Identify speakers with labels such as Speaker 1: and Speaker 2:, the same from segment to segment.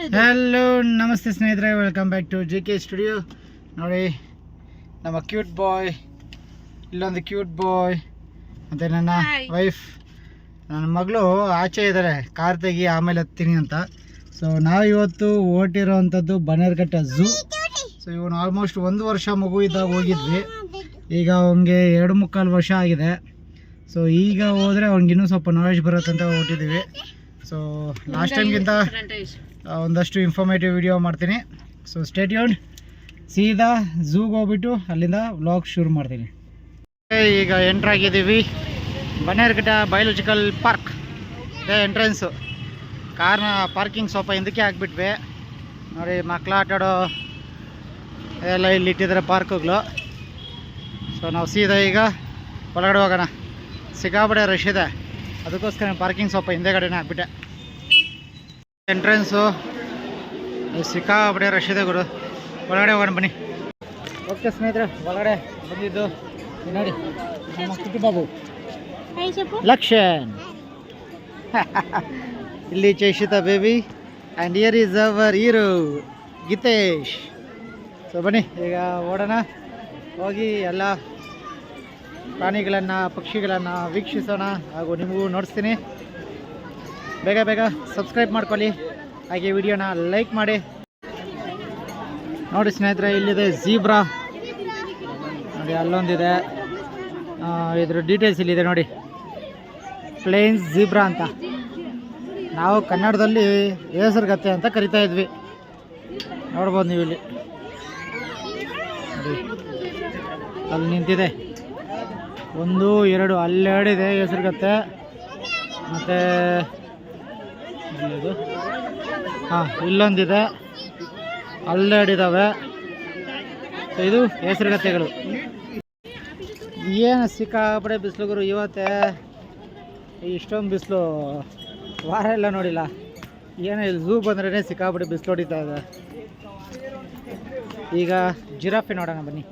Speaker 1: Hello ನಮಸ್ತೆ ಸ್ನೇಹಿತರೆ, welcome back to JK studio. ನೋಡಿ ನಮ್ಮ ಕ್ಯೂಟ್ ಬಾಯ್, ಇಲ್ಲೊಂದು ಕ್ಯೂಟ್ ಬಾಯ್, ಮತ್ತು ನನ್ನ ವೈಫ್, ನನ್ನ ಮಗಳು ಆಚೆ ಇದ್ದಾರೆ ಕಾರ್ ತೆಗಿ ಆಮೇಲೆ ಹತ್ತೀನಿ ಅಂತ. ಸೊ ನಾವು ಇವತ್ತು ಹೊರಟಿರೋವಂಥದ್ದು ಬನ್ನೇರುಘಟ್ಟ ಝೂ. ಸೊ ಇವನು ಆಲ್ಮೋಸ್ಟ್ 1 ವರ್ಷ ಮಗು ಇದ್ದಾಗ ಹೋಗಿದ್ವಿ, ಈಗ ಅವನಿಗೆ 2.25 ವರ್ಷ ಆಗಿದೆ. ಸೊ ಈಗ ಹೋದರೆ ಅವ್ನಿಗೆ ಇನ್ನೂ ಸ್ವಲ್ಪ ನಾಲೆಜ್ ಬರುತ್ತಂತ ಹೊರಟಿದ್ದೀವಿ. ಸೊ ಲಾಸ್ಟ್ ಟೈಮ್ಗಿಂತ ಒಂದಷ್ಟು ಇನ್ಫಾರ್ಮೇಟಿವ್ ವಿಡಿಯೋ ಮಾಡ್ತೀನಿ. So stay tuned. ಸೀದಾ ಝೂಗೆ ಹೋಗ್ಬಿಟ್ಟು ಅಲ್ಲಿಂದ ವ್ಲಾಗ್ ಶುರು ಮಾಡ್ತೀನಿ. ಈಗ ಎಂಟ್ರ್ ಆಗಿದ್ದೀವಿ ಬನ್ನೇರುಘಟ್ಟ ಬಯೋಲಾಜಿಕಲ್ ಪಾರ್ಕ್. ಇದೇ ಎಂಟ್ರೆನ್ಸು. ಕಾರ್ನ ಪಾರ್ಕಿಂಗ್ ಸ್ವಲ್ಪ ಹಿಂದಕ್ಕೆ ಹಾಕ್ಬಿಟ್ವಿ. ನೋಡಿ ಮಕ್ಕಳು ಆಟಾಡೋ ಎಲ್ಲ ಇಲ್ಲಿ ಇಟ್ಟಿದ್ದಾರೆ ಪಾರ್ಕ್ಗಳು. ಸೊ ನಾವು ಸೀದಾ ಈಗ ಒಳಗಡೆ ಹೋಗೋಣ. ಸಿಕ್ಕಾಪಟ್ಟೆ ರಶ್ ಇದೆ, ಅದಕ್ಕೋಸ್ಕರ ಪಾರ್ಕಿಂಗ್ ಸ್ವಲ್ಪ ಹಿಂದೆಗಡೆನೇ ಹಾಕ್ಬಿಟ್ಟೆ. ಎಂಟ್ರೆನ್ಸು ಸಿಕ್ಕಾಪಟ್ಟೆ ರಶ್ ಇದೆ ಗುರು. ಒಳಗಡೆ ಹೋಗೋಣ ಬನ್ನಿ. ಓಕೆ ಸ್ನೇಹಿತರೆ, ಒಳಗಡೆ ಬಂದಿದ್ದು ನೋಡಿ ನಮ್ಮ ಕುಟಿ ಬಾಬು ಲಕ್ಷನ್, ಇಲ್ಲಿ Chaishita baby, and here is our hero Geetesh. So ಬನ್ನಿ ಈಗ ಓಡೋಣ, ಹೋಗಿ ಎಲ್ಲ ಪ್ರಾಣಿಗಳನ್ನು ಪಕ್ಷಿಗಳನ್ನು ವೀಕ್ಷಿಸೋಣ ಹಾಗೂ ನಿಮಗೂ ನೋಡಿಸ್ತೀನಿ. ಬೇಗ ಬೇಗ ಸಬ್ಸ್ಕ್ರೈಬ್ ಮಾಡ್ಕೊಳ್ಳಿ, ಹಾಗೆ ವಿಡಿಯೋನ ಲೈಕ್ ಮಾಡಿ. ನೋಡಿ ಸ್ನೇಹಿತರೆ, ಇಲ್ಲಿದೆ ಝೀಬ್ರಾ ನೋಡಿ, ಅಲ್ಲೊಂದಿದೆ. ಇದ್ರ ಡೀಟೇಲ್ಸ್ ಇಲ್ಲಿದೆ ನೋಡಿ, ಪ್ಲೇನ್ಸ್ ಝೀಬ್ರಾ ಅಂತ. ನಾವು ಕನ್ನಡದಲ್ಲಿ ಹೇಸರಗತ್ತೆ ಅಂತ ಕರಿತಾ ಇದ್ವಿ. ನೋಡ್ಬೋದು ನೀವು ಇಲ್ಲಿ ನೋಡಿ, ಅಲ್ಲಿ ನಿಂತಿದೆ. 1 2 ಅಲ್ಲೆರಡಿದೆ ಹೇಸರಗತ್ತೆ. ಮತ್ತು ಇದು ಇಲ್ಲೊಂದಿದೆ, ಅಲ್ಲೆರಡಿದ್ದಾವೆ. ಸೊ ಇದು ಹೇಸರಗತ್ತೆಗಳು. ಏನು ಸಿಕ್ಕಾಪಡೆ ಬಿಸಿಲು ಗುರು ಇವತ್ತೇ, ಇಷ್ಟೊಂದು ಬಿಸಿಲು ವಾರ ಎಲ್ಲ ನೋಡಿಲ್ಲ. ಏನೋ ಇಲ್ಲಿ ಝೂ ಬಂದ್ರೇ ಸಿಕ್ಕಾಪಡೆ ಬಿಸಿಲು ಹೊಡಿತಾ ಇದೆ. ಈಗ ಜಿರಾಫೆ ನೋಡೋಣ ಬನ್ನಿ.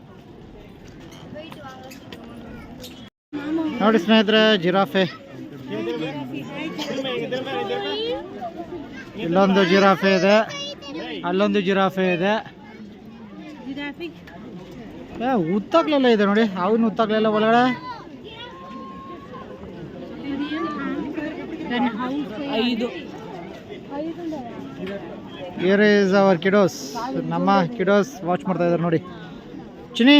Speaker 1: ನೋಡಿ ಸ್ನೇಹಿತರೆ, ಜಿರಾಫೆ. ಇಲ್ಲೊಂದು ಜಿರಾಫೆ ಇದೆ, ಅಲ್ಲೊಂದು ಜಿರಾಫೆ ಇದೆ. ಉತ್ತಾಗ್ಲೆಲ್ಲ ಇದೆ ನೋಡಿ, ಅವನು ಉತ್ತಾಗ್ಲೆಲ್ಲ ಒಳಗಡೆ. Here is our kiddos. ನಮ್ಮ ಕಿಡೋಸ್ ವಾಚ್ ಮಾಡ್ತಾ ಇದ್ದಾರೆ ನೋಡಿ. ಚಿನಿ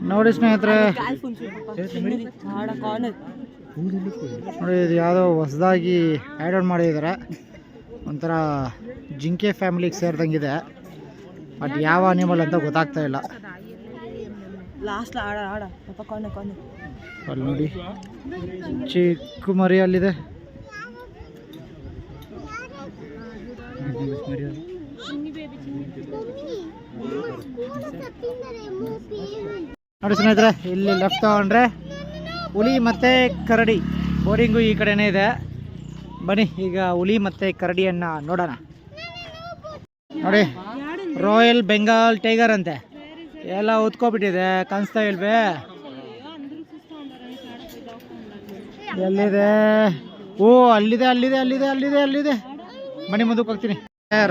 Speaker 1: ನೋಡಿ ಸ್ನೇಹಿತರೆ, ನೋಡಿ ಇದು ಯಾವುದೋ ಹೊಸದಾಗಿ ಆ್ಯಡ್ ಆನ್ ಮಾಡಿದ್ದಾರೆ. ಒಂಥರ ಜಿಂಕೆ ಫ್ಯಾಮಿಲಿಗೆ ಸೇರಿದಂಗಿದೆ, ಬಟ್ ಯಾವ ಅನಿಮಲ್ ಅಂತ ಗೊತ್ತಾಗ್ತಾ ಇಲ್ಲ. ಅಲ್ಲಿ ನೋಡಿ ಚಿಕ್ಕ ಮರಿ ಅಲ್ಲಿದೆ. ನೋಡಿ ಸ್ನೇಹಿತರೆ, ಇಲ್ಲಿ ಲೆಫ್ಟ್ ತಗೊಂಡ್ರೆ ಹುಲಿ ಮತ್ತು ಕರಡಿ ಬೋರಿಂಗು ಈ ಕಡೆನೇ ಇದೆ. ಬನ್ನಿ ಈಗ ಹುಲಿ ಮತ್ತು ಕರಡಿಯನ್ನು ನೋಡೋಣ. ನೋಡಿ ರಾಯಲ್ ಬೆಂಗಾಲ್ ಟೈಗರ್ ಅಂತೆ, ಎಲ್ಲ ಉತ್ಕೊಬಿಟ್ಟಿದೆ, ಕಾಣಿಸ್ತಾ ಇಲ್ವೇ? ಎಲ್ಲಿದೆ? ಓ ಅಲ್ಲಿದೆ ಅಲ್ಲಿದೆ ಅಲ್ಲಿದೆ ಅಲ್ಲಿದೆ ಅಲ್ಲಿದೆ. ಬನ್ನಿ ಮುಂದಕ್ಕೆ ಹೋಗ್ತೀನಿ.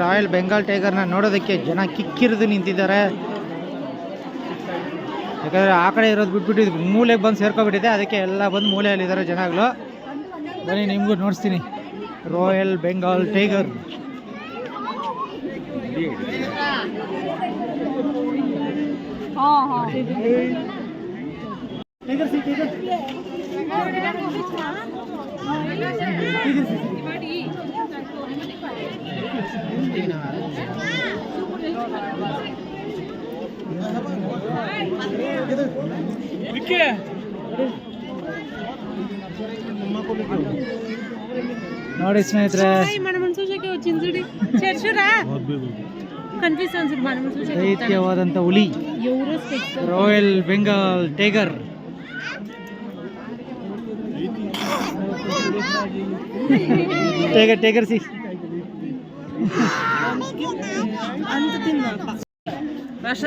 Speaker 1: ರಾಯಲ್ ಬೆಂಗಾಲ್ ಟೈಗರ್ನ ನೋಡೋದಕ್ಕೆ ಜನ ಕಿಕ್ಕಿರಿದು ನಿಂತಿದ್ದಾರೆ. ಯಾಕಂದರೆ ಆ ಕಡೆ ಇರೋದು ಬಿಟ್ಬಿಟ್ಟು ಮೂಲೆಗೆ ಬಂದು ಸೇರ್ಕೊಬಿಟ್ಟಿದೆ, ಅದಕ್ಕೆ ಎಲ್ಲ ಬಂದು ಮೂಲೆಯಲ್ಲಿದ್ದಾರೆ ಜನಗಳು. ಬನ್ನಿ ನಿಮಗೂ ನೋಡಿಸ್ತೀನಿ ರಾಯಲ್ ಬೆಂಗಾಲ್ ಟೈಗರ್. ನೋಡಿ ಸ್ನೇಹಿತರೆ, ದೈತ್ಯವಾದಂಥ ಹುಲಿ royal Bengal tiger. Tiger tiger C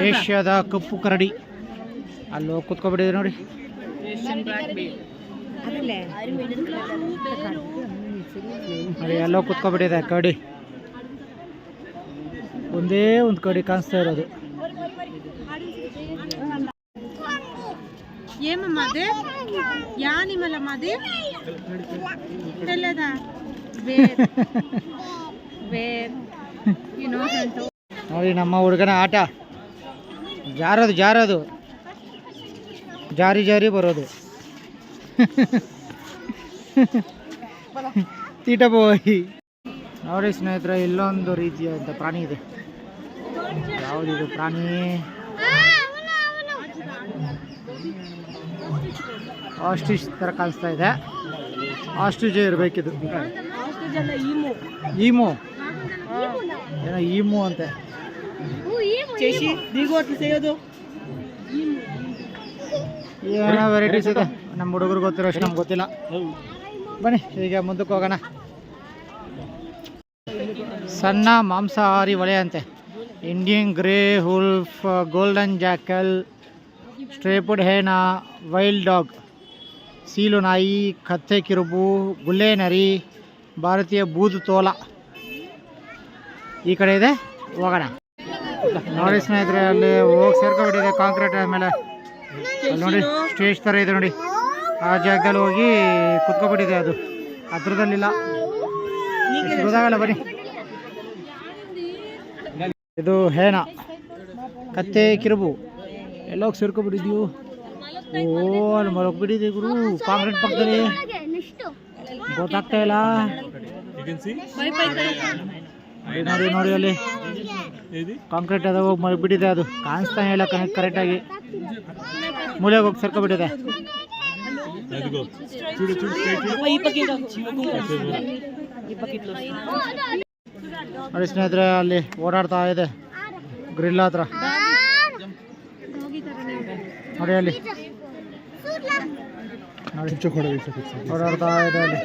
Speaker 1: ಏಷ್ಯಾದ ಕಪ್ಪು ಕರಡಿ. ಅಲ್ಲಿ ಹೋಗಿ ಕುತ್ಕೊಬಿಟ್ಟಿದೆ ನೋಡಿ. ನೋಡಿ ಎಲ್ಲೋ ಕುತ್ಕೊಬಿಟ್ಟಿದೆ ಕಡಿ, ಒಂದೇ ಒಂದು ಕಡಿ ಕಾಣಿಸ್ತಾ ಇರೋದು.
Speaker 2: ఏమమ్మది యానిమల్ అమ్మది తెల్లదా
Speaker 1: ನೋಡಿ ನಮ್ಮ ಹುಡುಗನ ಆಟ ಜಾರೋದು ಜಾರೋದು ಜಾರಿ ಜಾರಿ ಬರೋದು. ತೀಟ ಬೋಯ್. ನೋಡಿ ಸ್ನೇಹಿತರೆ, ಇಲ್ಲೊಂದು ರೀತಿಯಾದಂಥ ಪ್ರಾಣಿ ಇದೆ. ಯಾವುದಿದು ಪ್ರಾಣಿ? ಆಸ್ಟ್ರಿಚ್ ಥರ ಕಾಣಿಸ್ತಾ ಇದೆ. ಆಸ್ಟ್ರಿಚ್ ಇರಬೇಕಿದು. ಈಮು ಏನೋ ಈಮು ಅಂತೆ. ಏನೋ ವೆರೈಟೀಸ್ ಇದೆ, ನಮ್ಮ ಹುಡುಗರು ಗೊತ್ತಿರೋ ಅಷ್ಟು ನಮ್ಗೆ ಗೊತ್ತಿಲ್ಲ. ಬನ್ನಿ ಈಗ ಮುಂದಕ್ಕೆ ಹೋಗೋಣ. ಸಣ್ಣ ಮಾಂಸಾಹಾರಿ ವಲಯ ಅಂತೆ. Indian grey wolf, golden jackal, striped hyena, wild dog, ಸೀಲು ನಾಯಿ, ಕತ್ತೆ ಕಿರುಬು, ಗುಲ್ಲೆ ನರಿ, ಭಾರತೀಯ ಬೂದು ತೋಲ ಈ ಕಡೆ ಇದೆ. ಹೋಗೋಣ. ನೋಡಿ ಸ್ನೇಹಿತರೆ, ಅಲ್ಲಿ ಹೋಗಿ ಸೇರ್ಕೊಬಿಟ್ಟಿದೆ ಕಾಂಕ್ರೀಟ್ ಮೇಲೆ. ಅಲ್ಲಿ ನೋಡಿ ಸ್ಟೇಜ್ ಥರ ಇದೆ ನೋಡಿ, ಆ ಜಾಗದಲ್ಲಿ ಹೋಗಿ ಕುತ್ಕೊಬಿಟ್ಟಿದೆ. ಅದು ಹತ್ರದಲ್ಲಿಲ್ಲ, ಗೊತ್ತಾಗಲ್ಲ. ಬನ್ನಿ, ಇದು ಹೇನ, ಕತ್ತೆ ಕಿರುಬು ಎಲ್ಲೋಗಿ ಸೇರ್ಕೊಬಿಟ್ಟಿದ್ಯು. ಓ, ಅಲ್ಲಿ ಮಲಗ್ಬಿಟ್ಟಿದೆ ಗುರು ಕಾಂಕ್ರೀಟ್ ಪಕ್ಕದಲ್ಲಿ, ಗೊತ್ತಾಗ್ತಾ ಇಲ್ಲ. ನೋಡಿ ನೋಡಿ ಅಲ್ಲಿ ಕಾಂಕ್ರೀಟ್ ಅದ, ಹೋಗಿ ಮಲಗ್ಬಿಟ್ಟಿದೆ. ಅದು ಕಾಣಿಸ್ತಾನೆ ಇಲ್ಲ ಕರೆಕ್ಟಾಗಿ. ಮೂಲೆಗೆ ಹೋಗಿ ಸೇರ್ಕೊಬಿಟ್ಟಿದೆ. ನೋಡಿ ಸ್ನೇಹಿತರೆ, ಅಲ್ಲಿ ಓಡಾಡ್ತಾ ಇದೆ ಗ್ರಿಲ್ ಹತ್ರ. ನೋಡಿ ಅಲ್ಲಿ ನೋಡಿ ಓಡಾಡ್ತಾ ಇದೆ ಅಲ್ಲಿ.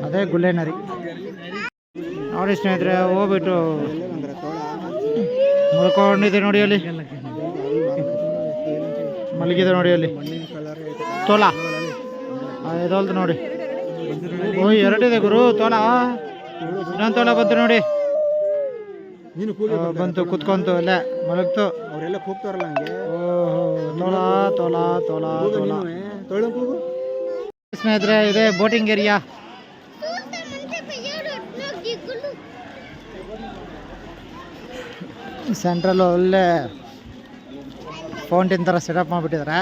Speaker 1: ಅದೇ ಗುಲ್ಲೆ ನರಿ. ನೋಡಿ ಸ್ನೇಹಿತರೆ, ಹೋಗ್ಬಿಟ್ಟು ಮಲ್ಕೊಂಡಿದೆ ನೋಡಿ ಅಲ್ಲಿ, ಮಲಗಿದೆ ನೋಡಿ ಅಲ್ಲಿ. ತೋಲ ಇದಲ್ದು ನೋಡಿ. ಓ, ಎರಡಿದೆ ಗುರು ತೋಲ. ಇನ್ನೊಂದು ತೋಲ ಬಂತು ನೋಡಿ, ಬಂತು ಕುತ್ಕೊಂತು ಅಲ್ಲ ಮಲಗ್ತು. ಅವರೆಲ್ಲ ಕೂಗ್ತಾರಲ್ಲ ಹಂಗೆ. ಓಹೋ, ತೋಲ ತೋಲ ತೋಲ ತೋಲ. ಸ್ನೇಹಿತರೆ, ಇದೆ ಬೋಟಿಂಗ್ ಏರಿಯಾ. ಸೆಂಟ್ರಲ್ ಒಳ್ಳೆ ಫೌಂಟೇನ್ ಥರ ಸೆಟಪ್ ಮಾಡಿಬಿಟ್ಟಿದ್ದಾರೆ.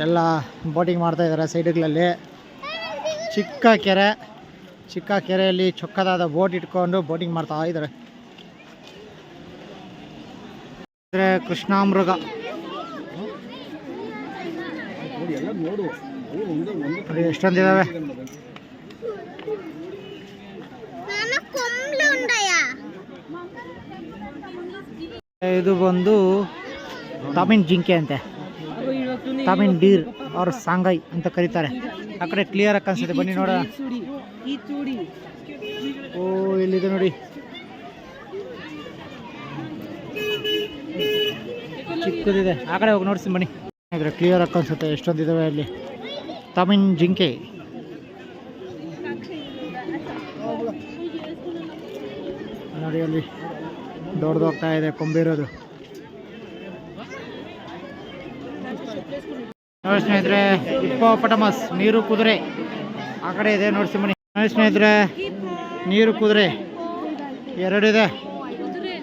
Speaker 1: ಎಲ್ಲ ಬೋಟಿಂಗ್ ಮಾಡ್ತಾಯಿದ್ದಾರೆ ಸೈಡ್ಗಳಲ್ಲಿ. ಚಿಕ್ಕ ಕೆರೆ, ಚಿಕ್ಕ ಕೆರೆಯಲ್ಲಿ ಚೊಕ್ಕದಾದ ಬೋಟ್ ಇಟ್ಕೊಂಡು ಬೋಟಿಂಗ್ ಮಾಡ್ತಾ ಇದ್ದಾರೆ. ಕೃಷ್ಣಾಮೃಗ ಎಷ್ಟೊಂದಿದ್ದಾವೆ. ಇದು ಬಂದು ತಾಮಿನ್ ಜಿಂಕೆ ಅಂತೆ, ತಾಮಿನ್ ಡೀರ್ ಅವ್ರ ಸಾಂಗೈ ಅಂತ ಕರೀತಾರೆ. ಆ ಕಡೆ ಕ್ಲಿಯರ್ ಆಗಿ ಕಾಣಿಸುತ್ತೆ, ಬನ್ನಿ ನೋಡೋಣ. ಓ, ಇಲ್ಲಿದೆ ನೋಡಿ, ಚಿಕ್ಕದಿದೆ. ಆ ಕಡೆ ಹೋಗಿ ನೋಡ್ತೀನಿ ಬನ್ನಿ. ಕ್ಲಿಯರ್ ಆಗಿ ಕಾಣಿಸುತ್ತೆ ಎಷ್ಟೊಂದಿದ್ದಾವೆ ಅಲ್ಲಿ ತಾಮಿನ್ ಜಿಂಕೆ. ನೋಡಿ ಅಲ್ಲಿ ದೊಡ್ಡದೋಗ್ತಾ ಇದೆ ಕೊಂಬಿರೋದು. ನೋಡಿ ಸ್ನೇಹಿತರೆ, ಹಿಪ್ಪೋಪಟಮಸ್ ನೀರು ಕುದುರೆ ಆ ಕಡೆ ಇದೆ, ನೋಡ್ಸಿ ಬನ್ನಿ. ನೋಡಿ ಸ್ನೇಹಿತರೆ, ನೀರು ಕುದುರೆ ಎರಡಿದೆ.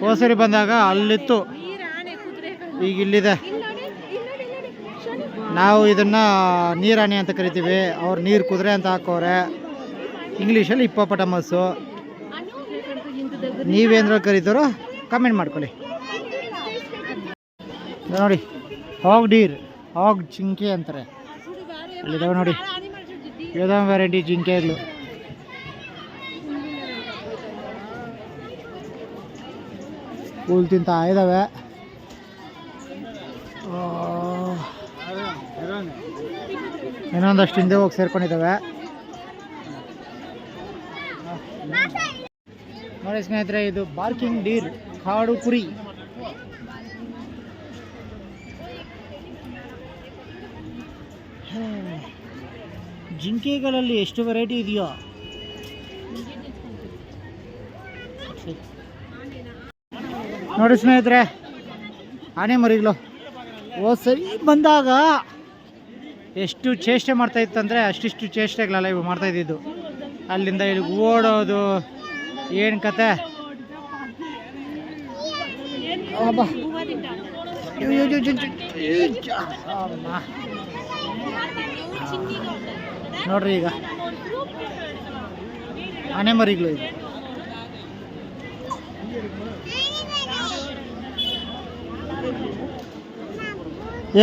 Speaker 1: ಹೋಸರಿ ಬಂದಾಗ ಅಲ್ಲಿತ್ತು, ಈಗ ಇಲ್ಲಿದೆ. ನಾವು ಇದನ್ನು ನೀರಾಣಿ ಅಂತ ಕರಿತೀವಿ, ಅವ್ರು ನೀರು ಕುದುರೆ ಅಂತ ಹಾಕೋರೆ. ಇಂಗ್ಲೀಷಲ್ಲಿ ಹಿಪ್ಪೋಪಟಮಸ್ಸು. ನೀವೇಂದ್ರಲ್ಲಿ ಕರೀತಾರೋ ಕಮೆಂಟ್ ಮಾಡ್ಕೊಳ್ಳಿ. ನೋಡಿ, ಹಾಗ್ ಡೀರ್, ಹಾಗ್ ಜಿಂಕೆ ಅಂತಾರೆ. ಅಲ್ಲಿದ್ದಾವೆ ನೋಡಿ, ಯಾವುದೋ ವೆರೈಟಿ ಜಿಂಕೆಗಳು. ಹುಲ್ ತಿಂತಾ ಇದ್ದಾವೆ. ಇನ್ನೊಂದಷ್ಟು ಹಿಂದೆ ಹೋಗಿ ಸೇರ್ಕೊಂಡಿದ್ದಾವೆ. ನೋಡಿ ಸ್ನೇಹಿತರೆ, ಇದು ಬಾರ್ಕಿಂಗ್ ಡೀರ್, ಕಾಡು ಕುರಿ. ಜಿಂಕೆಗಳಲ್ಲಿ ಎಷ್ಟು ವೆರೈಟಿ ಇದೆಯೋ. ನೋಡಿ ಸ್ನೇಹಿತರೆ, ಆನೆ ಮರಿಗಳು ಸರಿ ಬಂದಾಗ ಎಷ್ಟು ಚೇಷ್ಟೆ ಮಾಡ್ತಾ ಇತ್ತಂದರೆ ಅಷ್ಟಿಷ್ಟು ಚೇಷ್ಟೆಗಳೆಲ್ಲ ಇವು ಮಾಡ್ತಾ ಇದ್ದಿದ್ದು. ಅಲ್ಲಿಂದ ಇಲ್ಲಿ ಓಡೋದು ಏನು ಕತೆ. ನೋಡ್ರಿ ಈಗ ಆನೆ ಮರಿಗಳು ಇದು.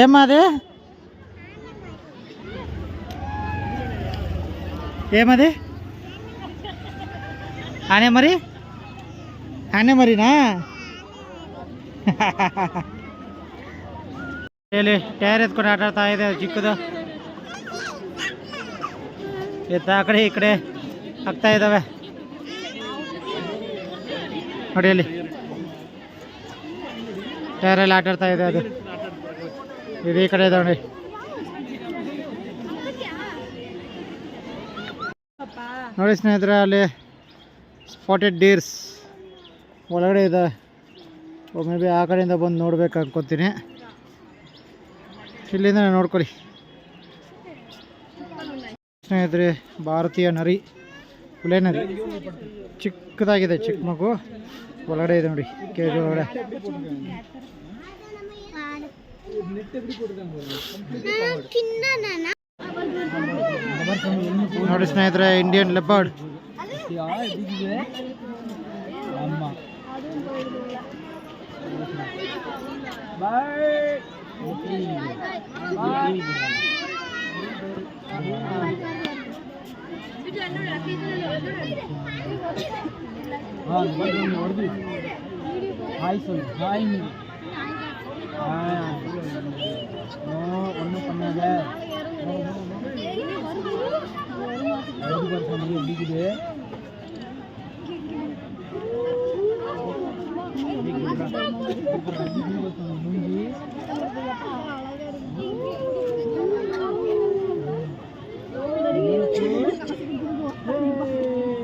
Speaker 1: ఏమది ఏమది ఆనే మరి ఆనే మరినా ಹೇಳಿ ಟೈರ್ ಎತ್ಕೊಂಡು ಆಟ ಆಡ್ತಾ ಇದೆ ಚಿಕ್ಕದು. ಎತ್ತ ಆ ಕಡೆ ಈ ಕಡೆ ಆಗ್ತಾ ಇದ್ದಾವೆ ನೋಡಿ. ಅಲ್ಲಿ ಟೈರಲ್ಲಿ ಆಟ ಆಡ್ತಾ ಇದೆ ಅದು. ಇದು ಈ ಕಡೆ ಇದಾವೆ ನೋಡಿ. ನೋಡಿ ಸ್ನೇಹಿತರೆ, ಅಲ್ಲಿ ಸ್ಪಾಟೆಡ್ ಡೀರ್ಸ್ ಒಳಗಡೆ ಇದೆ. ಮೇ ಬಿ ಆ ಕಡೆಯಿಂದ ಬಂದು ನೋಡ್ಬೇಕು ಅನ್ಕೊತೀನಿ. ಇಲ್ಲಿಂದ ನೋಡ್ಕೊಳ್ಳಿ ಸ್ನೇಹಿತರೆ. ಭಾರತೀಯ ನರಿ, ಹುಲೆ ನರಿ ಚಿಕ್ಕದಾಗಿದೆ, ಚಿಕ್ಕ ಮಗು ಒಳಗಡೆ ಇದೆ ನೋಡಿ, ಕೇಜ್ ಒಳಗಡೆ. ನೋಡಿ ಸ್ನೇಹಿತರೆ, ಇಂಡಿಯನ್ ಲೆಪರ್ಡ್.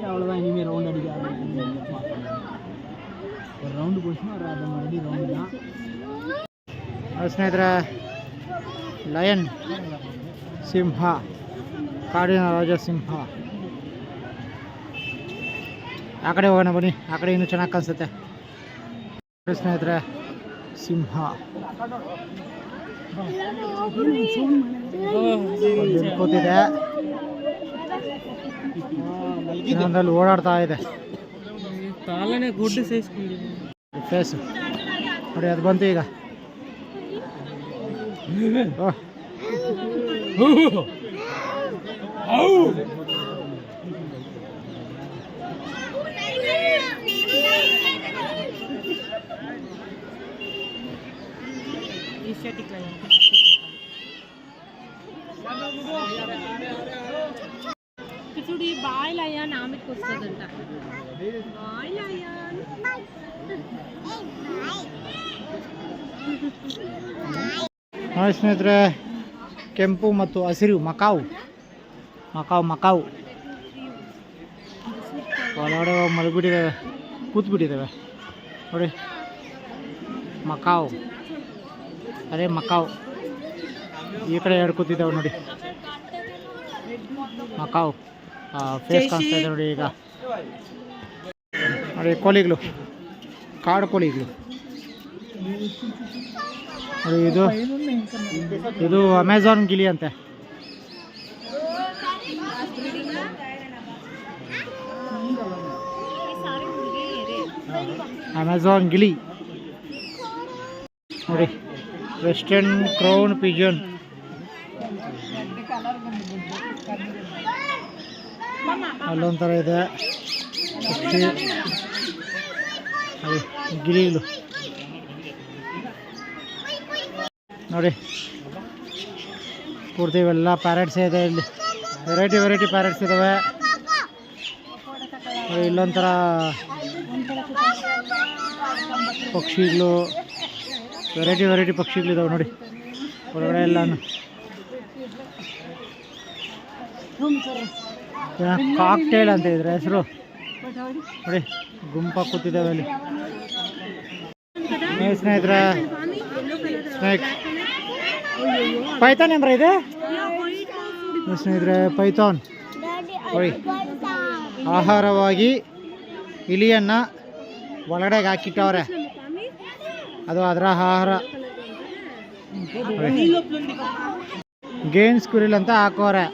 Speaker 1: அவ்வளோதான், இனிமேல் ரவுண்ட் அடிக்க ஒரு ரவுண்டு போச்சுன்னா ஒரு அதை மறுபடியும் ரவுண்டு தான். ಸ್ನೇಹಿತರೆ, ಲಯನ್ ಸಿಂಹ, ಕಾಡಿನ ರಾಜ ಸಿಂಹ. ಆ ಕಡೆ ಹೋಗೋಣ ಬನ್ನಿ, ಆ ಕಡೆ ಇನ್ನೂ ಚೆನ್ನಾಗಿ ಕಾಣಿಸುತ್ತೆ. ಸ್ನೇಹಿತರೆ, ಸಿಂಹ ಕೂತಿದೆ, ಇನ್ನೊಂದಲ್ಲಿ ಓಡಾಡ್ತಾ ಇದೆ. ಫೇಸು ನೋಡಿ, ಅದು ಬಂತು ಈಗ.
Speaker 2: చూడు, బాయ్ లయన్ ఆమెకు వస్తుందంట. Boy lion.
Speaker 1: ನೋಡಿ ಸ್ನೇಹಿತರೆ, ಕೆಂಪು ಮತ್ತು ಹಸಿರು ಮಕಾವು ಮಕಾವು ಮಕಾವು ಒಳಗಡೆ ಮಲಗಿಬಿಟ್ಟಿದ್ದಾವೆ, ಕೂತ್ಬಿಟ್ಟಿದ್ದಾವೆ ನೋಡಿ. ಮಕಾವು, ಅದೇ ಮಕಾವು. ಈ ಕಡೆ ಎರಡು ಕೂತಿದ್ದಾವೆ ನೋಡಿ, ಮಕಾವು. ಫೇಸ್ ಕಾಣಿಸ್ತಾ ಇದೆ ನೋಡಿ ಈಗ. ನೋಡಿ ಕೋಳಿಗಳು, ಕಾಡು ಕೋಳಿಗಳು ನೋಡಿ. ಇದು ಅಮೆಝಾನ್ ಗಿಳಿ ಅಂತೆ. ಅಮೆಝಾನ್ ಗಿಳಿ ನೋಡಿ. ವೆಸ್ಟರ್ನ್ ಕ್ರೌನ್ ಪಿಜನ್, ಅಲ್ಲೊಂಥರ ಇದೆ ಪಕ್ಷಿ ನೋಡಿ. ಗಿಳಿಗಳು ನೋಡಿ, ಪೂರ್ತಿ ಇವೆಲ್ಲ ಪ್ಯಾರೆಟ್ಸೇ ಇದೆ ಇಲ್ಲಿ. ವೆರೈಟಿ ಪ್ಯಾರೆಟ್ಸ್ ಇದ್ದಾವೆ. ಇಲ್ಲೊಂಥರ ಪಕ್ಷಿಗಳು, ವೆರೈಟಿ ಪಕ್ಷಿಗಳಿದ್ದಾವೆ ನೋಡಿ ಹೊರಗಡೆ ಎಲ್ಲಾನು. ಕಾಕ್ಟೇಲ್ ಅಂತ ಇದ್ರೆ ಹೆಸರು ನೋಡಿ, ಗುಂಪಾಗಿ ಕೂತಿದ್ದಾವೆ ಅಲ್ಲಿ. ಸ್ನೇಹಿತರೆ ಸ್ನೇಕ್ ಪೈಥಾನ್ ಏನ್ರ ಇದೆ ಸ್ನೇಹಿತರೆ, ಪೈಥಾನ್ ನೋಡಿ. ಆಹಾರವಾಗಿ ಇಲಿಯನ್ನು ಒಳಗಡೆಗೆ ಹಾಕಿಟ್ಟವ್ರೆ, ಅದು ಅದರ ಆಹಾರ. ಗೇನ್ ಸ್ಕ್ವಿರಿಲ್ ಅಂತ ಹಾಕೋರೆ,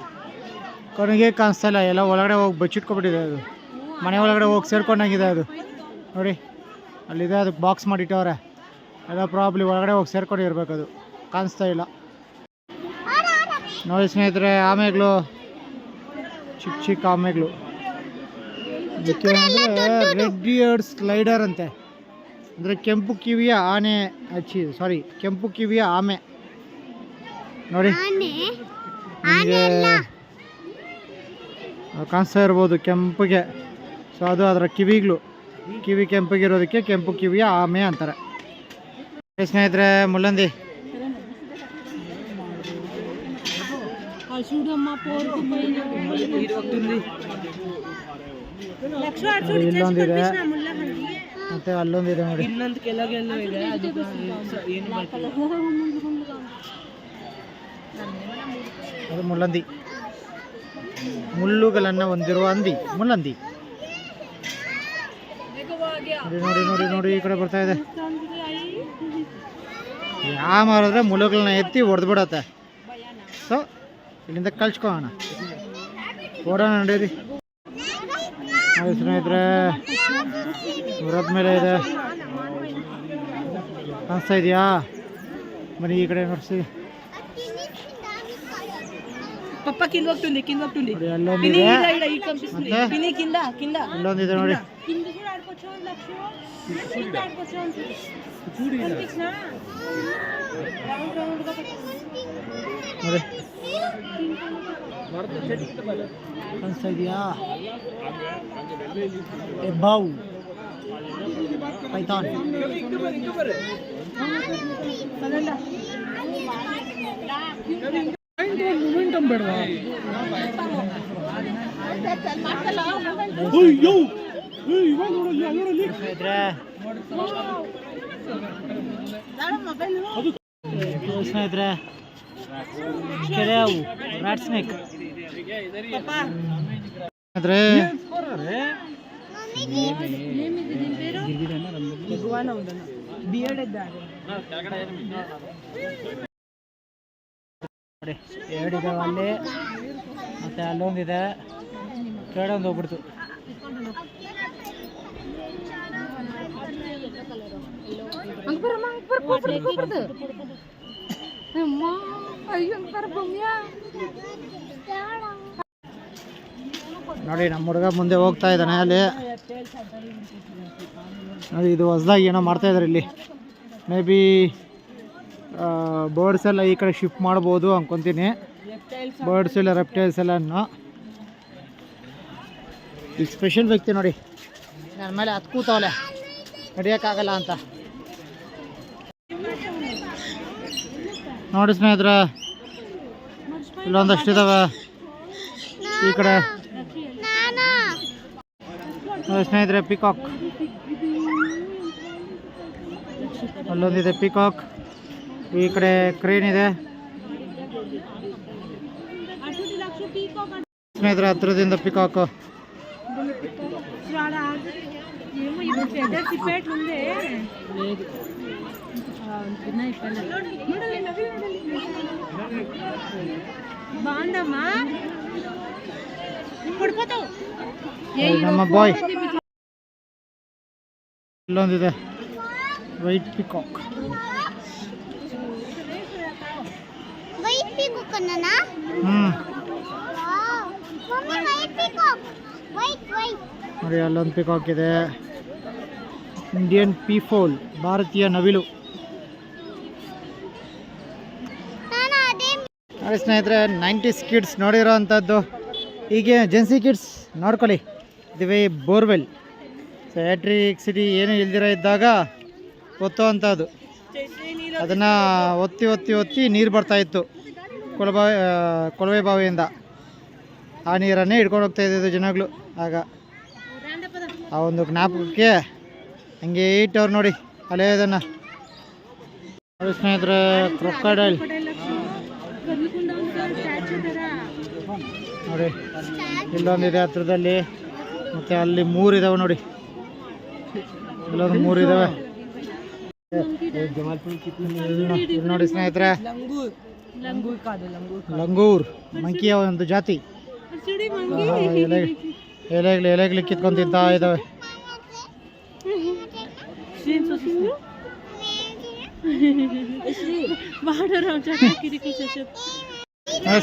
Speaker 1: ಕೊನೆಗೆ ಕಾಣಿಸ್ತಲ್ಲ, ಎಲ್ಲ ಒಳಗಡೆ ಹೋಗಿ ಬಚ್ಚಿಟ್ಕೊಬಿಟ್ಟಿದೆ. ಅದು ಮನೆ ಒಳಗಡೆ ಹೋಗಿ ಸೇರ್ಕೊಂಡಾಗಿದೆ ಅದು ನೋಡಿ, ಅಲ್ಲಿದೆ, ಅದಕ್ಕೆ ಬಾಕ್ಸ್ ಮಾಡಿಟ್ಟವ್ರೆ. ಎಲ್ಲ ಪ್ರಾಬ್ಲಿ ಒಳಗಡೆ ಹೋಗಿ ಸೇರ್ಕೊಂಡಿರ್ಬೇಕು, ಅದು ಕಾಣಿಸ್ತಾ ಇಲ್ಲ ನೋಡಿ ಸ್ನೇಹಿತರೆ. ಆಮೆಗಳು, ಚಿಕ್ಕ ಚಿಕ್ಕ ಆಮೆಗಳು. ಇದಕ್ಕೆ ಅಂದರೆ ರೆಡ್ ಇಯರ್ಡ್ ಸ್ಲೈಡರ್ ಅಂತೆ, ಅಂದರೆ ಕೆಂಪು ಕಿವಿಯ ಆನೆ, ಕೆಂಪು ಕಿವಿಯ ಆಮೆ ನೋಡಿ. ನಿಮಗೆ ಕಾಣಿಸ್ತಾ ಇರ್ಬೋದು ಕೆಂಪಿಗೆ, ಸೊ ಅದು ಅದರ ಕಿವಿಗಳು, ಕಿವಿ ಕೆಂಪಗಿರೋದಕ್ಕೆ ಕೆಂಪು ಕಿವಿಯ ಆಮೆ ಅಂತಾರೆ. ಸ್ನೇಹಿತರೆ ಮುಳ್ಳಂದಿ ಇಲ್ಲೊಂದಿದೆ ಮತ್ತೆ ಅಲ್ಲೊಂದಿದೆ ನೋಡಿ. ಅದು ಮುಳ್ಳಂದಿ, ಮುಳ್ಳುಗಳನ್ನು ಹೊಂದಿರುವ ಹಂದಿ ಮುಳ್ಳಂದಿ. ನೋಡಿ ನೋಡಿ ನೋಡಿ, ಈ ಕಡೆ ಬರ್ತಾ ಇದೆ. ಯಾವ ಮಾಡಿದ್ರೆ ಮುಳ್ಳುಗಳನ್ನ ಎತ್ತಿ ಹೊಡೆದು ಬಿಡತ್ತೆ. ಸೊ ಇಲ್ಲಿಂದ ಕಳ್ಸ್ಕೊಳ್ಳೋಣ, ಓಡೋಣ ನಡೀರಿ. ಸ್ನೇಹಿತರೆ ಹೊರದ ಮೇಲೆ ಇದೆ, ಕಾಣಿಸ್ತಾ ಇದೆಯಾ? ಬನ್ನಿ ಈ ಕಡೆ ನೋಡಿಸಿ. ಅಲ್ಲೊಂದಿದೆ ಅಲ್ಲೊಂದಿದೆ ನೋಡಿ. ಕಾಣಿಸ್ತಾ ಇದೆಯಾ? ಬಾವು ಪೈಥಾನ್. ಬೇಡವಾ ಸ್ನೇಹಿತರೆ? ಕೆರೆವು ರ್ಯಾಟ್ ಸ್ನೇಕ್ ಸ್ನೇಹಿತರೆ. ನೋಡಿ ಎರಡಿದಾವೆ ಅಲ್ಲಿ, ಮತ್ತೆ ಅಲ್ಲೊಂದಿದೆ, ಕೆಳಗೊಂದು ಹೋಗ್ಬಿಡ್ತು. ನೋಡಿ ನಮ್ಮ ಹುಡುಗ ಮುಂದೆ ಹೋಗ್ತಾ ಇದ್ದಾನೆ ಅಲ್ಲಿ ನೋಡಿ. ಇದು ಹೊಸದಾಗಿ ಏನೋ ಮಾಡ್ತಾ ಇದ್ದಾರೆ ಇಲ್ಲಿ. ಮೇ ಬಿ ಬರ್ಡ್ಸ್ ಎಲ್ಲ ಈ ಕಡೆ ಶಿಫ್ಟ್ ಮಾಡ್ಬೋದು ಅನ್ಕೊತೀನಿ. ಬರ್ಡ್ಸ್ ಎಲ್ಲ ರೆಪ್ಟೈಲ್ಸ್ ಎಲ್ಲನೂ. ಈಗ ಸ್ಪೆಷಲ್ ವ್ಯಕ್ತಿ ನೋಡಿ, ನನ್ನ ಮೇಲೆ ಹತ್ತು ಕೂತವಲೆ, ನಡೆಯೋಕ್ಕಾಗಲ್ಲ ಅಂತ ನೋಡಿ ಸ್ನೇಹಿತರೆ. ಇಲ್ಲೊಂದಷ್ಟಿದಾವೆ ಈ ಕಡೆ ಸ್ನೇಹಿತರೆ. ಪಿಕಾಕ್ ಅಲ್ಲೊಂದಿದೆ, ಪಿಕಾಕ್. ಈ ಕಡೆ ಕ್ರೇನ್ ಇದೆ ಸ್ನೇಹಿತರೆ, ಹತ್ರದಿಂದ ಪಿಕಾಕ್. ನಮ್ಮ ಬಾಯ್. ಇಲ್ಲೊಂದಿದೆ ವೈಟ್ ಪಿಕಾಕ್. ನೋಡಿ ಅಲ್ಲೊಂದು ಪಿಕಾಕ್ ಇದೆ. ಇಂಡಿಯನ್ ಪೀಫೋಲ್, ಭಾರತೀಯ ನವಿಲು. ನೋಡಿ ಸ್ನೇಹಿತರೆ, 90s ಕಿಡ್ಸ್ ನೋಡಿರೋ ಅಂಥದ್ದು. ಹೀಗೆ ಜೆನ್ಸಿ ಕಿಡ್ಸ್ ನೋಡ್ಕೊಳ್ಳಿ, ಇದುವೇ ಬೋರ್ವೆಲ್. ಸೊ ಎಲೆಕ್ಟ್ರಿಸಿಟಿ ಏನು ಇಲ್ದಿರ ಇದ್ದಾಗ ಒತ್ತೋ ಅಂಥದ್ದು, ಅದನ್ನು ಒತ್ತಿ ಒತ್ತಿ ಒತ್ತಿ ನೀರು ಬರ್ತಾಯಿತ್ತು ಕೊಳವೆ ಬಾವಿಯಿಂದ. ಆ ನೀರನ್ನೇ ಹಿಡ್ಕೊಂಡು ಹೋಗ್ತಾ ಇದ್ದಿದ್ದು ಜನಗಳು ಆಗ. ಆ ಒಂದು ಜ್ಞಾಪಕಕ್ಕೆ ಹಂಗೆ ಇಟ್ಟವ್ರು ನೋಡಿ ಹಳೆಯದನ್ನು. ನೋಡಿ ಸ್ನೇಹಿತರೆ, ಕ್ರೊಕೊಡೈಲ್ ನೋಡಿ ಇಲ್ಲೊಂದಿದೆ ಹತ್ರದಲ್ಲಿ, ಮತ್ತು ಅಲ್ಲಿ 3 ಇದಾವೆ ನೋಡಿ, ಇಲ್ಲೊಂದು 3 ಇದಾವೆ. ನೋಡಿ ಸ್ನೇಹಿತರೆ, ಲಂಗೂರ್ ಮಂಕಿಯ ಒಂದು ಜಾತಿ. ಎಲೆಗಳು ಕಿತ್ಕೊಂಡು ತಿಂತಾ ಇದ್ದಾವೆ.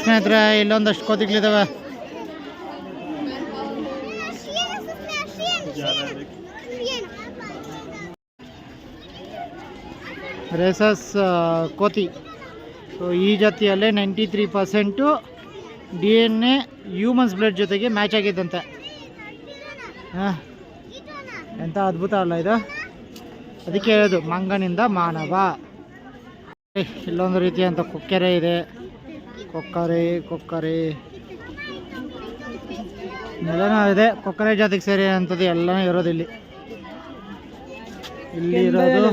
Speaker 1: ಸ್ನೇಹಿತರೆ, ಇಲ್ಲೊಂದಷ್ಟು ಕೋತಿಗಳಿದ್ದಾವೆ. ರೇಸಸ್ ಕೋತಿ. ಸೊ ಈ ಜಾತಿಯಲ್ಲೇ 93% DNA ಹ್ಯೂಮನ್ಸ್ ಬ್ಲಡ್ ಜೊತೆಗೆ ಮ್ಯಾಚ್ ಆಗಿದ್ದಂತೆ. ಹಾಂ, ಎಂಥ ಅದ್ಭುತ ಅಲ್ಲ ಇದು. ಅದಕ್ಕೆ ಹೇಳೋದು ಮಂಗನಿಂದ ಮಾನವ. ಇಲ್ಲೊಂದು ರೀತಿಯಂಥ ಕೊಕ್ಕೆರೆ ಇದೆ. ಕೊಕ್ಕರೆ ಎಲ್ಲನೂ ಇದೆ. ಕೊಕ್ಕರೆ ಜಾತಿಗೆ ಸೇರಿ ಅಂಥದ್ದು ಎಲ್ಲನೂ ಇರೋದಿಲ್ಲಿ. ಇಲ್ಲಿ ಇರೋದು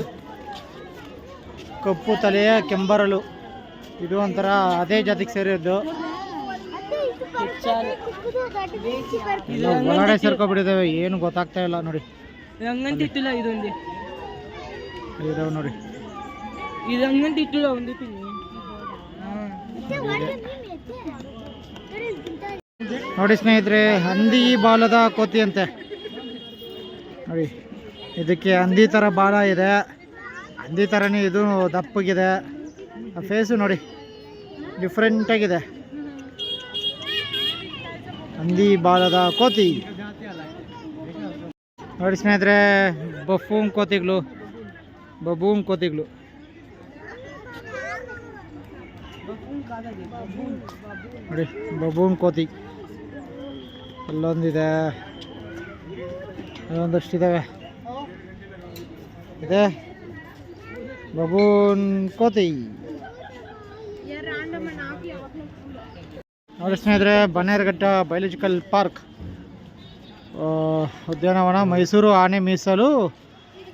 Speaker 1: ಕಪ್ಪು ತಲೆಯ ಕೆಂಬರಲು. ಇದು ಒಂಥರ ಅದೇ ಜಾತಿಗೆ ಸೇರಿದ್ದು. ಒಳಗಡೆ ಸೇರ್ಕೊಬಿಟ್ಟಿದ್ದಾವೆ, ಏನು ಗೊತ್ತಾಗ್ತಾ ಇಲ್ಲ ನೋಡಿ. ಇದಾವೆ ನೋಡಿ. ನೋಡಿ ಸ್ನೇಹಿತರೆ, ಹಂದಿ ಬಾಲದ ಕೋತಿ ಅಂತೆ ನೋಡಿ. ಇದಕ್ಕೆ ಹಂದಿ ಥರ ಬಾಲ ಇದೆ, ಹಂದಿ ಥರನೇ ಇದು ದಪ್ಪಗಿದೆ. ಆ ಫೇಸು ನೋಡಿ ಡಿಫ್ರೆಂಟಾಗಿದೆ. ಹಂದಿ ಬಾಲದ ಕೋತಿ ನೋಡಿ ಸ್ನೇಹಿತರೆ. ಬಬೂನ್ ಕೋತಿಗಳು ನೋಡಿ. ಬಬೂನ್ ಕೋತಿ ಅಲ್ಲೊಂದಿದೆ, ಒಂದಷ್ಟಿದ್ದಾವೆ. ಇದೆ ಬಬೂನ್ ಕೋತಿ ನೋಡಿ ಸ್ನೇಹಿತರೆ. ಬನ್ನೇರುಘಟ್ಟ ಬಯೋಲಾಜಿಕಲ್ ಪಾರ್ಕ್ ಉದ್ಯಾನವನ ಮೈಸೂರು ಆನೆ ಮೀಸಲು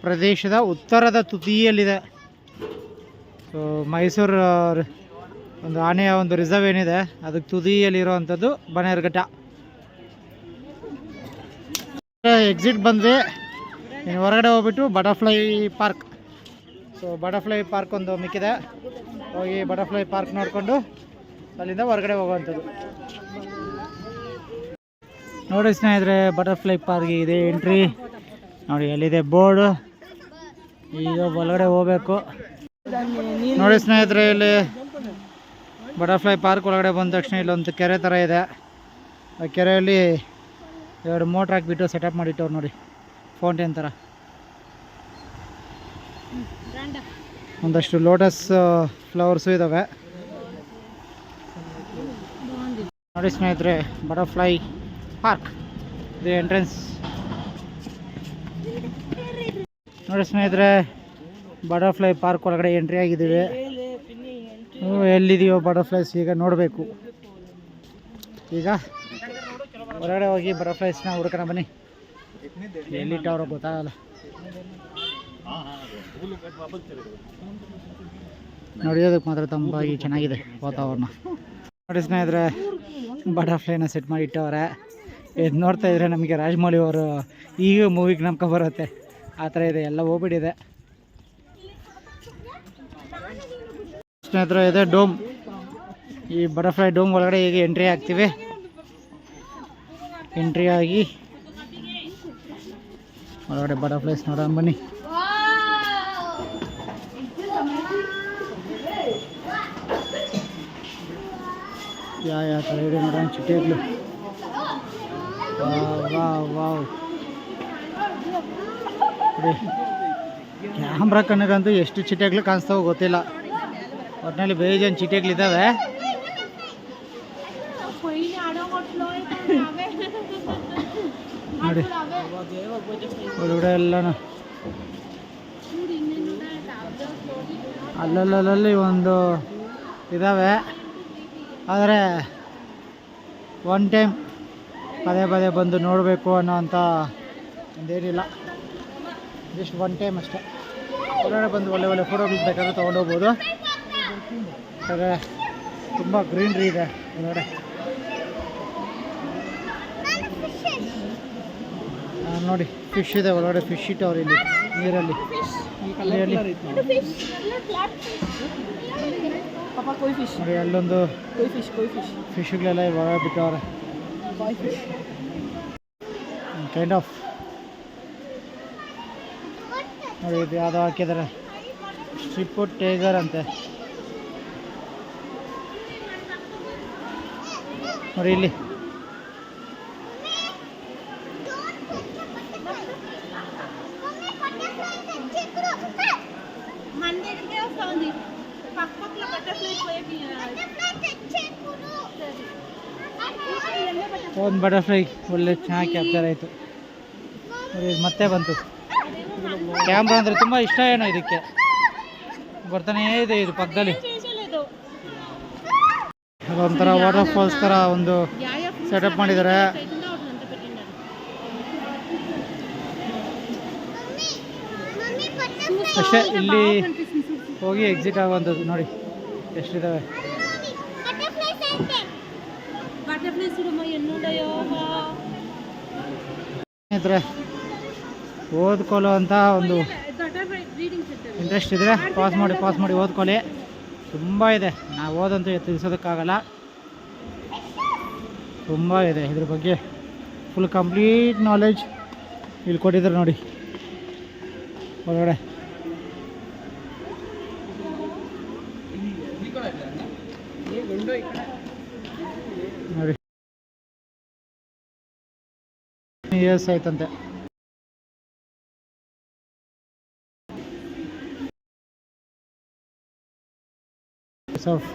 Speaker 1: ಪ್ರದೇಶದ ಉತ್ತರದ ತುದಿಯಲ್ಲಿದೆ. ಸೊ ಮೈಸೂರು ಒಂದು ಆನೆಯ ಒಂದು ರಿಸರ್ವ್ ಏನಿದೆ ಅದಕ್ಕೆ ತುದಿಯಲ್ಲಿರುವಂಥದ್ದು ಬನ್ನೇರುಘಟ್ಟ. ಎಕ್ಸಿಟ್ ಬಂದ್ವಿ, ಇನ್ನು ಹೊರಗಡೆ ಹೋಗ್ಬಿಟ್ಟು butterfly park. So butterfly park ಒಂದು ಮಿಕ್ಕಿದೆ, ಹೋಗಿ ಬಟರ್ಫ್ಲೈ ಪಾರ್ಕ್ ನೋಡಿಕೊಂಡು ಅಲ್ಲಿಂದ ಹೊರಗಡೆ ಹೋಗುವಂಥದ್ದು. ನೋಡಿ ಸ್ನೇಹಿತರೆ, ಬಟರ್ಫ್ಲೈ ಪಾರ್ಕ್ ಇದೆ ಎಂಟ್ರಿ ನೋಡಿ. ಅಲ್ಲಿದೆ ಬೋರ್ಡು, ಈಗ ಒಳಗಡೆ ಹೋಗಬೇಕು. ನೋಡಿ ಸ್ನೇಹಿತರೆ, ಇಲ್ಲಿ ಬಟರ್ಫ್ಲೈ ಪಾರ್ಕ್ ಒಳಗಡೆ ಬಂದ ತಕ್ಷಣ ಇಲ್ಲೊಂದು ಕೆರೆ ಥರ ಇದೆ. ಆ ಕೆರೆಯಲ್ಲಿ 2 ಮೋಟ್ರ್ ಹಾಕಿಬಿಟ್ಟು ಸೆಟಪ್ ಮಾಡಿಟ್ಟವ್ರು ನೋಡಿ, ಫೌಂಟೇನ್ ಥರ. ಒಂದಷ್ಟು ಲೋಟಸ್ ಫ್ಲವರ್ಸು ಇದ್ದಾವೆ ನೋಡಿ ಸ್ನೇಹಿತರೆ. ಬಟರ್ಫ್ಲೈ ಪಾರ್ಕ್ ಇದು ಎಂಟ್ರೆನ್ಸ್ ನೋಡಿ ಸ್ನೇಹಿತರೆ. ಬಟರ್ಫ್ಲೈ ಪಾರ್ಕ್ ಒಳಗಡೆ ಎಂಟ್ರಿ ಆಗಿದ್ದೀವಿ. ಎಲ್ಲಿದೆಯೋ ಬಟರ್ಫ್ಲೈಸ್ ಈಗ ನೋಡಬೇಕು. ಈಗ ಹೊರಗಡೆ ಹೋಗಿ ಬಟರ್ಫ್ಲೈಸ್ನ ಹುಡ್ಕೋಣ ಬನ್ನಿ. ಎಲ್ಲಿಟ್ಟವ್ರೋ ಗೊತ್ತಾಗಲ್ಲ. ನೋಡಿಯೋದಕ್ಕೆ ಮಾತ್ರ ತಂಪಾಗಿ ಚೆನ್ನಾಗಿದೆ ವಾತಾವರಣ. ನೋಡಿ ಸ್ನೇಹಿತರೆ, ಬಟರ್ಫ್ಲೈನ ಸೆಟ್ ಮಾಡಿ ಇಟ್ಟವ್ರೆ. ಇದು ನೋಡ್ತಾ ಇದ್ರೆ ನಮಗೆ ರಾಜಮೌಳಿ ಅವರು ಈಗ ಮೂವಿಗೆ ನಂಬ್ಕೊ ಬರುತ್ತೆ, ಆ ಥರ ಇದೆ. ಎಲ್ಲ ಹೋಗ್ಬಿಟ್ಟಿದೆ ಸ್ನೇಹಿತರೆ. ಇದೆ ಡೋಮ್. ಈ ಬಟರ್ಫ್ಲೈ ಡೋಮ್ ಒಳಗಡೆ ಈಗ ಎಂಟ್ರಿ ಆಗ್ತೀವಿ. ಎಂಟ್ರಿ ಆಗಿ ಒಳಗಡೆ ಬಟರ್ಫ್ಲೈಸ್ ನೋಡೋಣ ಬನ್ನಿ. ಯಾವ ಥರ ಇದೆ ನೋಡೋಣ. ಚಿಟ್ಟೆಗಳು, ವಾವ್. ಕ್ಯಾಮ್ರಾ ಕಣ್ಣಿಗಂತೂ ಎಷ್ಟು ಚಿಟ್ಟೆಗಳು ಕಾಣಿಸ್ತಾವೋ ಗೊತ್ತಿಲ್ಲ. ಒಟ್ಟಿನಲ್ಲಿ ಬೇಜಾನ್ ಚಿಟ್ಟೆಗಳಿದ್ದಾವೆ. ನೋಡಿ ಒಳಗಡೆ ಎಲ್ಲನೂ ಅಲ್ಲಲ್ಲಿ ಒಂದು ಇದ್ದಾವೆ, ಆದರೆ ಒನ್ ಟೈಮ್ ಪದೇ ಪದೇ ಬಂದು ನೋಡಬೇಕು ಅನ್ನೋ ಅಂಥ ಒಂದೇನಿಲ್ಲ, ಜಸ್ಟ್ ಒನ್ ಟೈಮ್ ಅಷ್ಟೇ. ಒಳಗಡೆ ಬಂದು ಒಳ್ಳೆ ಒಳ್ಳೆ ಫೋಟೋಗಳು ಬೇಕಾದ್ರೆ ತೊಗೊಂಡೋಗ್ಬೋದು. ಆದರೆ ತುಂಬ ಗ್ರೀನ್ರಿ ಇದೆ ಒಳಗಡೆ. ನೋಡಿ ಫಿಶ್ ಇದೆ ಒಳಗಡೆ, ಫಿಶ್ ಇಟ್ಟವ್ರು ಇಲ್ಲಿ ನೀರಲ್ಲಿ. ನೋಡಿ ಅಲ್ಲೊಂದು ಫಿಶ್ಗಳೆಲ್ಲ ಒಳಗಡೆ ಬಿಟ್ಟವ್ರೆ. ಕೈಂಡ್ ಆಫ್ ನೋಡಿ ಇದು ಯಾವುದೋ ಹಾಕಿದ್ದಾರೆ, ಸ್ಟ್ರಿಪ್ ಟೈಗರ್ ಅಂತೆ. ನೋಡಿ ಇಲ್ಲಿ ಒಂದು ಬಟರ್ಫ್ಲೈ ಒಳ್ಳೆ ಚೆನ್ನಾಗಿ ಕ್ಯಾಪ್ಚರ್ ಆಯಿತು. ಮತ್ತೆ ಬಂತು. ಕ್ಯಾಮ್ರಾ ಅಂದರೆ ತುಂಬ ಇಷ್ಟ ಏನೋ ಇದಕ್ಕೆ, ಬರ್ತಾನೇ ಇದೆ ಇದು ಪಕ್ಕದಲ್ಲಿ. ಅದೊಂಥರ ವಾಟರ್ ಫಾಲ್ಸ್ ಥರ ಒಂದು ಸೆಟಪ್ ಮಾಡಿದ್ದಾರೆ. ಅಷ್ಟೇ, ಇಲ್ಲಿ ಹೋಗಿ ಎಕ್ಸಿಟ್ ಆಗುವಂಥದ್ದು. ನೋಡಿ ಎಷ್ಟಿದ್ದಾವೆ. ಸ್ನೇಹಿತರೆ, ಓದ್ಕೊಳ್ಳೋ ಅಂತ ಒಂದು ಇಂಟ್ರೆಸ್ಟ್ ಇದ್ದರೆ ಪಾಸ್ ಮಾಡಿ ಓದ್ಕೊಳ್ಳಿ. ತುಂಬ ಇದೆ, ನಾವು ಓದಂತೂ ತಿಳಿಸೋದಕ್ಕಾಗಲ್ಲ, ತುಂಬ ಇದೆ ಇದ್ರ ಬಗ್ಗೆ. ಫುಲ್ ಕಂಪ್ಲೀಟ್ ನಾಲೆಡ್ಜ್ ಇಲ್ಲಿ ಕೊಟ್ಟಿದ್ದಾರೆ ನೋಡಿ ಒಳಗಡೆ. ನೋಡಿ ಇಯರ್ಸ್ ಆಯ್ತಂತೆ. ಆಫ್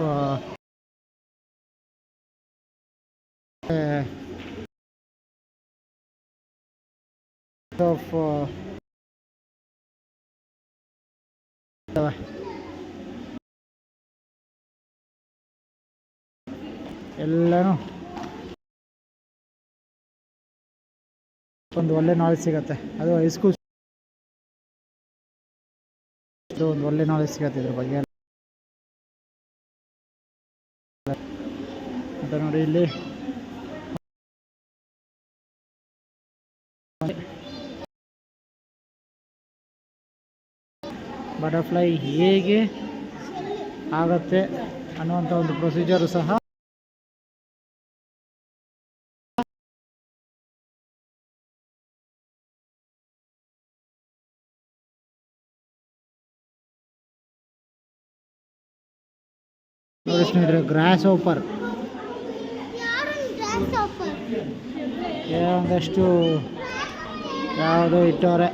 Speaker 1: ಎಲ್ಲನೂ ಒಂದು ಒಳ್ಳೆ ನಾಲೆಜ್ ಸಿಗತ್ತೆ. ಅದು ಹೈಸ್ಕೂಲ್ ಒಂದು ಒಳ್ಳೆ ನಾಲೆಜ್ ಸಿಗತ್ತೆ ಇದ್ರ ಬಗ್ಗೆ. ಮತ್ತು ನೋಡಿ ಇಲ್ಲಿ ಬಟರ್ಫ್ಲೈ ಹೇಗೆ ಆಗತ್ತೆ ಅನ್ನುವಂಥ ಒಂದು ಪ್ರೊಸೀಜರು ಸಹ ನೋಡಿ ಸ್ನೇಹಿತರೆ. ಗ್ರಾಸ್ ಓಪರ್ ಒಂದಷ್ಟು ಯಾವುದೋ ಇಟ್ಟವ್ರೆ.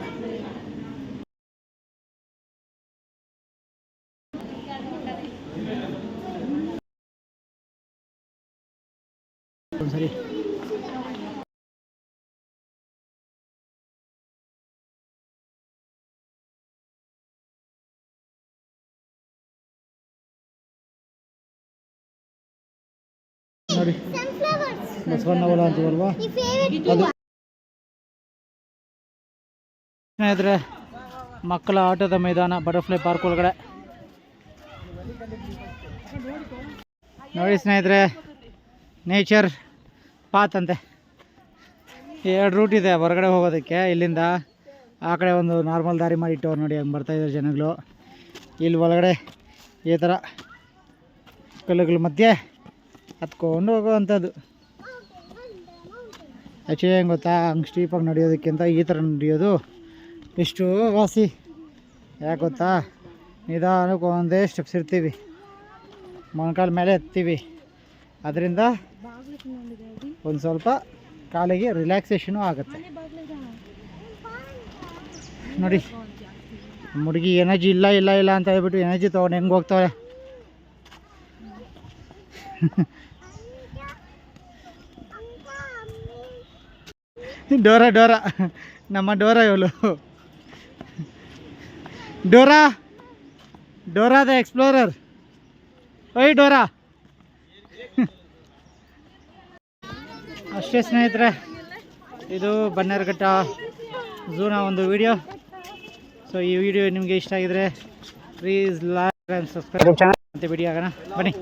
Speaker 1: ಒಂದ್ಸರಿ ನೋಡಿ ಬಸವಣ್ಣ ಹೊಲ ಅಂತೀವಲ್ವಾ ಅದು. ಸ್ನೇಹಿತರೆ, ಮಕ್ಕಳ ಆಟದ ಮೈದಾನ ಬಟರ್ಫ್ಲೈ ಪಾರ್ಕ್ ಒಳಗಡೆ ನೋಡಿ ಸ್ನೇಹಿತರೆ. ನೇಚರ್ ಪಾತ್ ಅಂತೆ, 2 ರೂಟ್ ಇದೆ ಹೊರಗಡೆ ಹೋಗೋದಕ್ಕೆ. ಇಲ್ಲಿಂದ ಆ ಕಡೆ ಒಂದು ನಾರ್ಮಲ್ ದಾರಿ ಮಾಡಿಟ್ಟವ್ರು ನೋಡಿ, ಹಂಗೆ ಬರ್ತಾಯಿದ್ದಾರೆ ಜನಗಳು. ಇಲ್ಲಿ ಒಳಗಡೆ ಈ ಥರ ಕಲ್ಲುಗಳ ಮಧ್ಯೆ ಹತ್ಕೊಂಡು ಹೋಗೋವಂಥದ್ದು. ಆ್ಯಕ್ಚುಲಿ ಹೆಂಗೆ ಗೊತ್ತಾ, ಹಂಗೆ ಸ್ಟೀಪಾಗಿ ನಡೆಯೋದಕ್ಕಿಂತ ಈ ಥರ ನಡೆಯೋದು ಇಷ್ಟು ವಾಸಿ. ಯಾಕೆ ಗೊತ್ತಾ, ನಿಧಾನಕ್ಕೆ ಒಂದೇ ಸ್ಟೆಪ್ಸ್ ಇರ್ತೀವಿ, ಮೊಣಕಾಲ ಮೇಲೆ ಎತ್ತೀವಿ. ಅದರಿಂದ ಒಂದು ಸ್ವಲ್ಪ ಕಾಲಿಗೆ ರಿಲ್ಯಾಕ್ಸೇಷನು ಆಗುತ್ತೆ. ನೋಡಿ ಹುಡುಗಿ ಎನರ್ಜಿ ಇಲ್ಲ ಅಂತ ಹೇಳ್ಬಿಟ್ಟು ಎನರ್ಜಿ ತೊಗೊಂಡು ಹೆಂಗೆ ಹೋಗ್ತಾವೆ. ಡೋರಾ ನಮ್ಮ ಡೋರಾ ಇವಳು. Dora the explorer. ಓಯ್ ಡೋರಾ. ಅಷ್ಟೇ ಸ್ನೇಹಿತರೆ, ಇದು ಬನ್ನೇರುಘಟ್ಟ ಝೂನ ಒಂದು ವಿಡಿಯೋ. ಸೊ ಈ ವಿಡಿಯೋ ನಿಮಗೆ ಇಷ್ಟ ಆಗಿದ್ರೆ please like and subscribe channel. ಮತ್ತು ವಿಡಿಯೋ ಆಗೋಣ ಬನ್ನಿ.